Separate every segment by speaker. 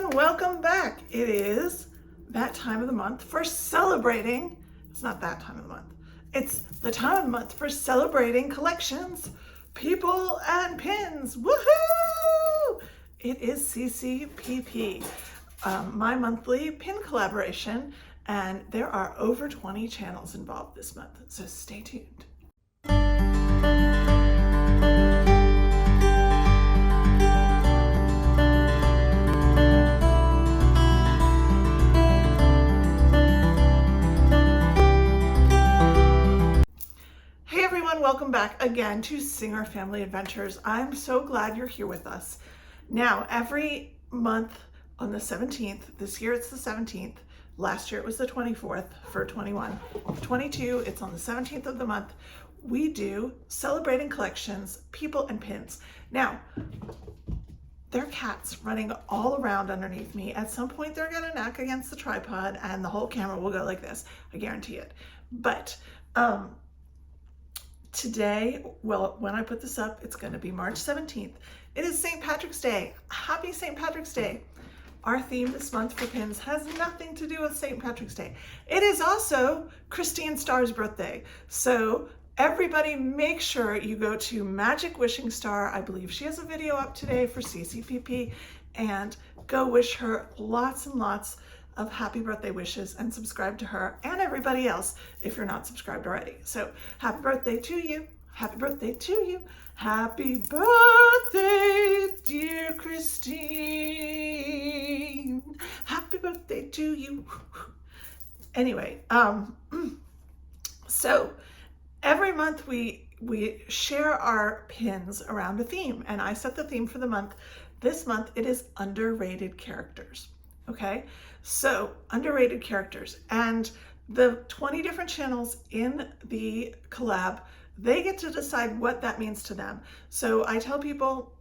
Speaker 1: everyone, welcome back. It is that time of the month for celebrating. It's not that time of the month. It's the time of the month for celebrating collections, people, and pins. Woohoo! It is CCPP, my monthly pin collaboration, and there are over 20 channels involved this month, so stay tuned. Welcome back again to Singer Family Adventures. I'm so glad you're here with us. Now, every month on the 17th, this year it's the 17th, last year it was the 24th for 21. 22, it's on the 17th of the month, we do celebrating collections, people, and pins. Now, there are cats running all around underneath me. At some point they're gonna knock against the tripod and the whole camera will go like this, I guarantee it. But, today, well, when I put this up, it's going to be March 17th. It is St. Patrick's Day. Happy St. Patrick's Day. Our theme this month for pins has nothing to do with St. Patrick's Day. It is also Christine Starr's birthday. So everybody make sure you go to Magic Wishing Star. I believe she has a video up today for CCPP, and go wish her lots and lots of happy birthday wishes and subscribe to her and everybody else if you're not subscribed already. So happy birthday to you. Happy birthday to you. Happy birthday, dear Christine. Happy birthday to you. Anyway, so every month we share our pins around a theme, and I set the theme for the month. This month it is underrated characters. Okay, so underrated characters, and the 20 different channels in the collab, they get to decide what that means to them. So I tell people,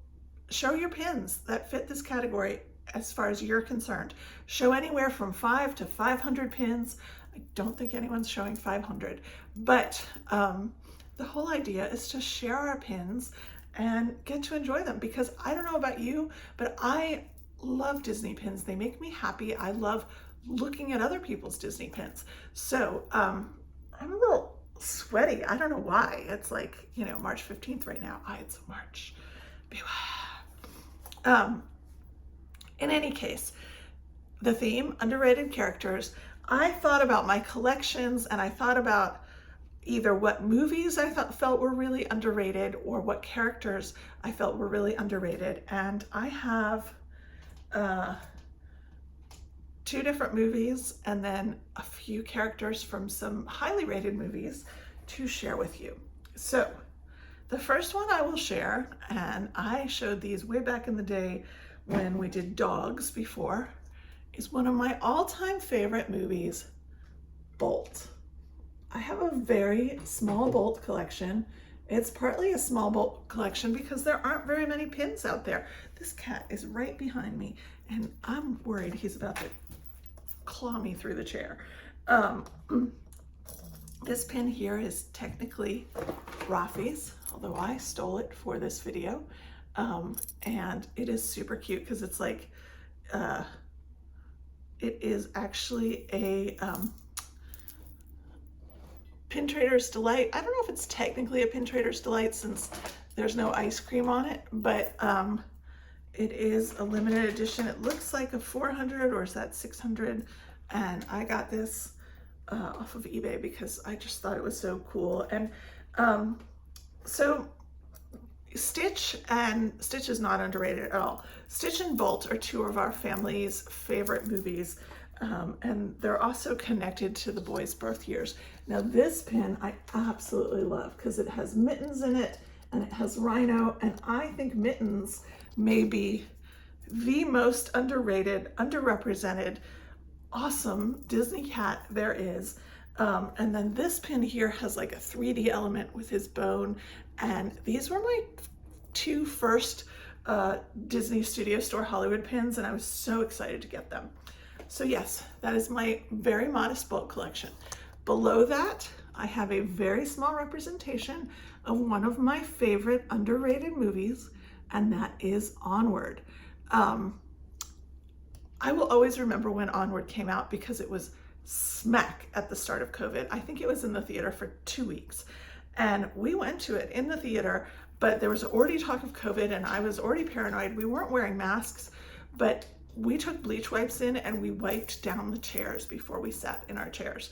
Speaker 1: show your pins that fit this category as far as you're concerned. Show anywhere from 5 to 500 pins. I don't think anyone's showing 500, but the whole idea is to share our pins and get to enjoy them, because I don't know about you, but I love Disney pins. They make me happy. I love looking at other people's Disney pins. So I'm a little sweaty. I don't know why. It's like, you know, March 15th right now. It's March. In any case, the theme, underrated characters, I thought about my collections, and I thought about either what movies I felt were really underrated or what characters I felt were really underrated. And I have 2 different movies and then a few characters from some highly rated movies to share with you. So the first one I will share, and I showed these way back in the day when we did dogs before, is one of my all-time favorite movies, Bolt. I have a very small Bolt collection. It's partly a small Bolt collection because there aren't very many pins out there. This cat is right behind me, and I'm worried he's about to claw me through the chair. This pin here is technically Rafi's, although I stole it for this video. And it is super cute because it's like, it is actually a Pin Trader's Delight. I don't know if it's technically a Pin Trader's Delight since there's no ice cream on it, but it is a limited edition. It looks like a 400, or is that 600? And I got this off of eBay because I just thought it was so cool. And so Stitch is not underrated at all. Stitch and Bolt are 2 of our family's favorite movies. And they're also connected to the boys' birth years. Now this pin I absolutely love because it has Mittens in it and it has Rhino, and I think Mittens may be the most underrated, underrepresented, awesome Disney cat there is. And then this pin here has like a 3D element with his bone, and these were my 2 first Disney Studio Store Hollywood pins, and I was so excited to get them. So yes, that is my very modest Bolt collection. Below that, I have a very small representation of one of my favorite underrated movies, and that is Onward. I will always remember when Onward came out because it was smack at the start of COVID. I think it was in the theater for 2 weeks. And we went to it in the theater, but there was already talk of COVID and I was already paranoid. We weren't wearing masks, but we took bleach wipes in and we wiped down the chairs before we sat in our chairs.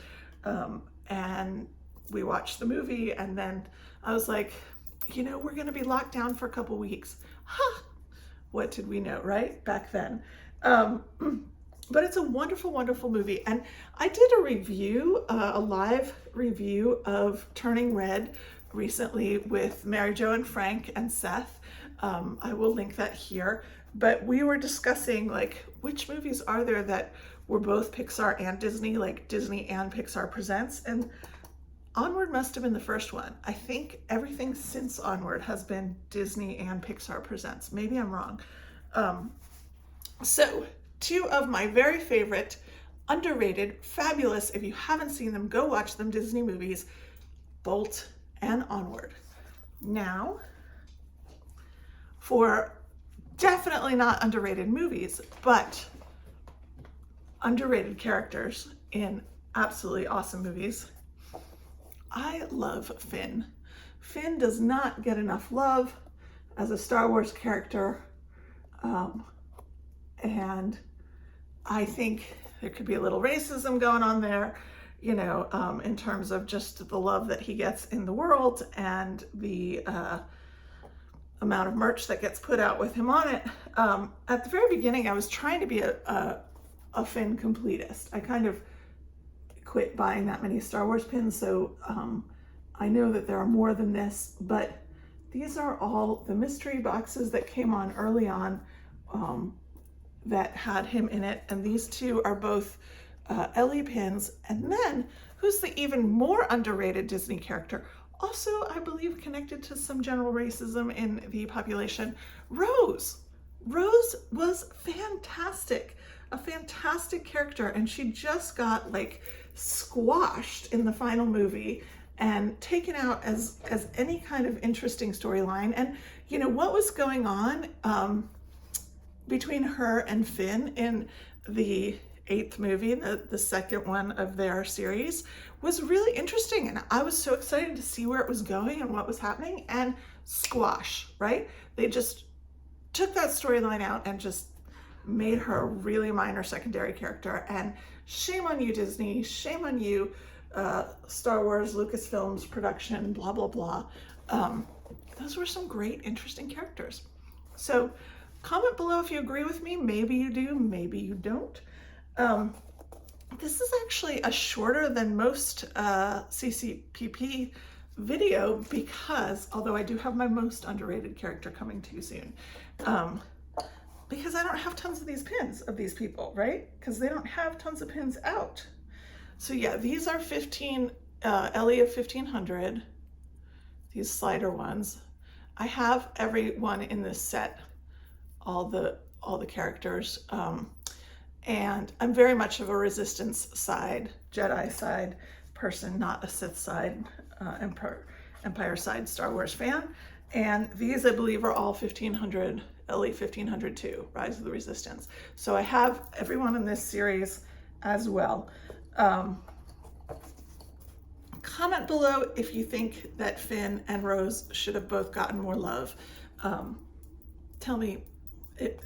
Speaker 1: And we watched the movie, and then I was like, you know, we're gonna be locked down for a couple weeks. Huh, what did we know, right? Back then. But it's a wonderful, wonderful movie. And I did a review, a live review of Turning Red recently with Mary Jo and Frank and Seth. I will link that here. But we were discussing like which movies are there that were both Pixar and Disney, like Disney and Pixar Presents. And Onward must have been the first one. I think everything since Onward has been Disney and Pixar Presents. Maybe I'm wrong. So 2 of my very favorite, underrated, fabulous, if you haven't seen them, go watch them, Disney movies, Bolt and Onward. Now, for definitely not underrated movies, but underrated characters in absolutely awesome movies, I love Finn. Finn does not get enough love as a Star Wars character, and I think there could be a little racism going on there, you know, in terms of just the love that he gets in the world and the amount of merch that gets put out with him on it. At the very beginning, I was trying to be a Finn completist. I kind of quit buying that many Star Wars pins, so I know that there are more than this, but these are all the mystery boxes that came on early on that had him in it, and these 2 are both Ellie pins. And then, who's the even more underrated Disney character, also I believe connected to some general racism in the population, Rose. Rose was fantastic, a fantastic character, and she just got like squashed in the final movie and taken out as any kind of interesting storyline. And you know what was going on between her and Finn in the 8th movie, the second one of their series, was really interesting, and I was so excited to see where it was going and what was happening. And squash, right? They just took that storyline out and just made her a really minor secondary character. And shame on you, Disney, shame on you, Star Wars, Lucasfilms production, blah blah blah. Those were some great, interesting characters. So comment below if you agree with me. Maybe you do, maybe you don't. This is actually a shorter than most CCPP video because, although I do have my most underrated character coming to you soon, because I don't have tons of these pins of these people, right? Because they don't have tons of pins out. So yeah, these are 15, Ellie of 1500, these slider ones. I have every one in this set, all the characters, and I'm very much of a Resistance side, Jedi side person, not a Sith side, Empire side Star Wars fan. And these, I believe, are all 1500, Ellie 1502, Rise of the Resistance. So I have everyone in this series as well. Comment below if you think that Finn and Rose should have both gotten more love. Tell me,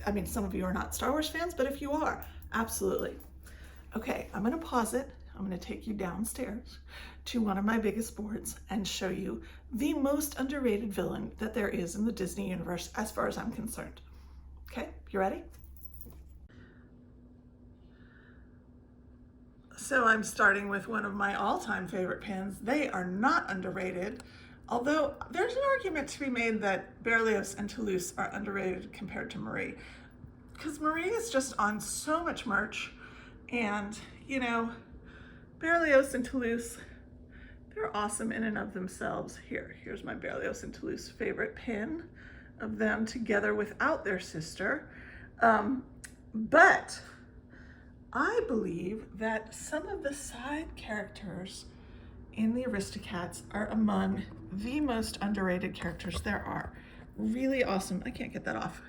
Speaker 1: I mean, some of you are not Star Wars fans, but if you are, absolutely. Okay, I'm gonna pause it. I'm gonna take you downstairs to one of my biggest boards and show you the most underrated villain that there is in the Disney universe as far as I'm concerned. Okay, you ready? So I'm starting with one of my all-time favorite pins. They are not underrated, although there's an argument to be made that Berlioz and Toulouse are underrated compared to Marie, because Marie is just on so much merch, and you know, Berlioz and Toulouse, they're awesome in and of themselves. Here's my Berlioz and Toulouse favorite pin of them together without their sister. But I believe that some of the side characters in the Aristocats are among the most underrated characters there are. Really awesome. I can't get that off.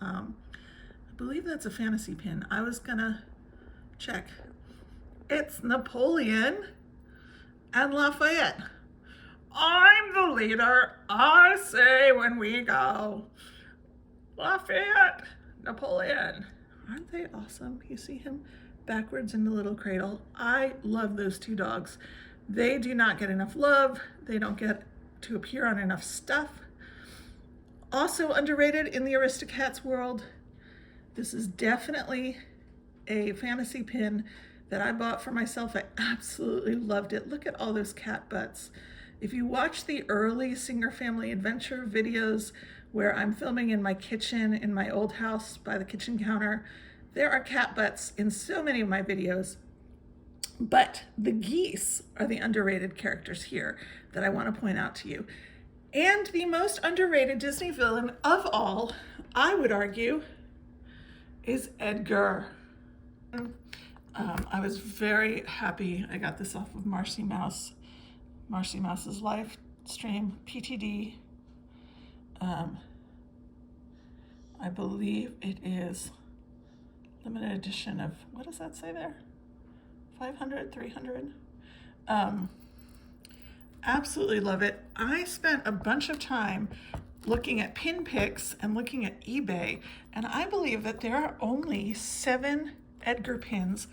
Speaker 1: I believe that's a fantasy pin. I was gonna check. It's Napoleon and Lafayette. I'm the leader, I say when we go. Lafayette, Napoleon. Aren't they awesome? You see him backwards in the little cradle. I love those two dogs. They do not get enough love. They don't get to appear on enough stuff. Also underrated in the Aristocats world, this is definitely a fantasy pin that I bought for myself. I absolutely loved it. Look at all those cat butts. If you watch the early Singer Family Adventure videos where I'm filming in my kitchen in my old house by the kitchen counter, there are cat butts in so many of my videos. But the geese are the underrated characters here that I want to point out to you. And the most underrated Disney villain of all, I would argue, is Edgar. I was very happy. I got this off of Marcy Mouse, Marcy Mouse's live stream, PTD. I believe it is limited edition of, what does that say there? 500, 300? Absolutely love it. I spent a bunch of time looking at pin picks and looking at eBay, and I believe that there are only 7 Edgar pins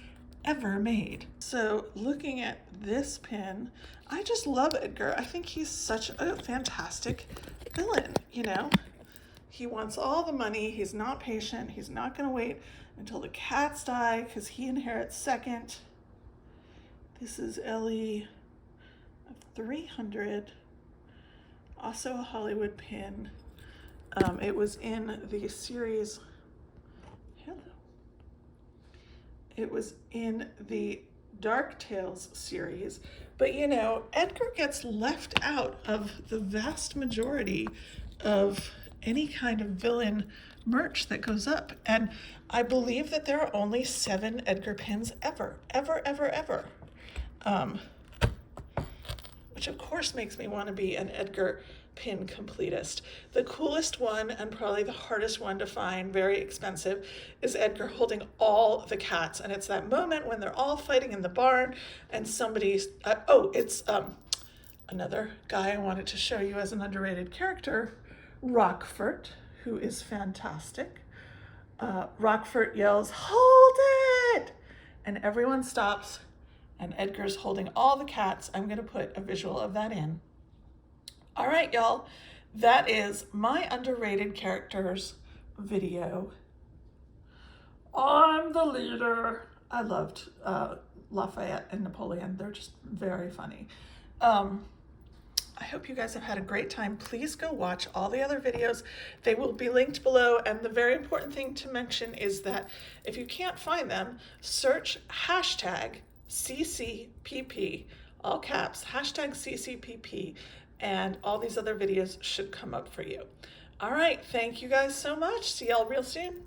Speaker 1: ever made. So looking at this pin, I just love Edgar. I think he's such a fantastic villain, you know? He wants all the money, he's not patient, he's not gonna wait until the cats die because he inherits second. This is Ellie of 300, also a Hollywood pin. It was in the series, hello. It was in the Dark Tales series, but you know, Edgar gets left out of the vast majority of any kind of villain merch that goes up. And I believe that there are only 7 Edgar pins ever. Which of course makes me want to be an Edgar pin completist. The coolest one, and probably the hardest one to find, very expensive, is Edgar holding all the cats. And it's that moment when they're all fighting in the barn and somebody's, it's another guy I wanted to show you as an underrated character, Rockfort, who is fantastic. Rockfort yells, "Hold it!" And everyone stops, and Edgar's holding all the cats. I'm gonna put a visual of that in. All right, y'all, that is my underrated characters video. I'm the leader. I loved Lafayette and Napoleon. They're just very funny. I hope you guys have had a great time. Please go watch all the other videos. They will be linked below. And the very important thing to mention is that if you can't find them, search hashtag CCPP, all caps, hashtag CCPP, and all these other videos should come up for you. All right, thank you guys so much. See y'all real soon.